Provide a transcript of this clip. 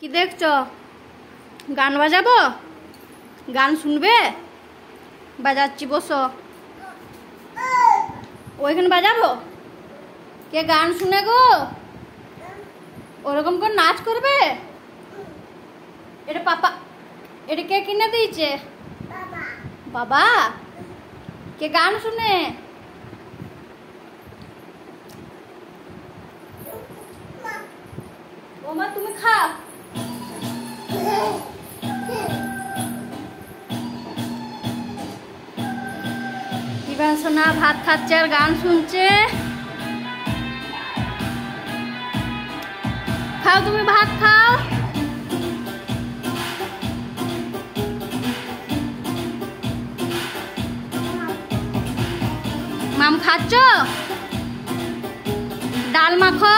কি দেখছো? গান বাজাবো? গান শুনবে? বাজাচ্ছি, বসো। ওইখানে বাজাবো। কে গান শুনে গো? ওরকম করে নাচ করবে? এটা পাপা, এটা কে কিনে দিয়েছে? বাবা। কে গান শুনে? ওমা, তুমি খাও। ইভান সোনা ভাত খাচ্ছে আর গান শুনছে। খাও, তুমি ভাত খাও। মাম খাচ্ছ? ডাল মাখো।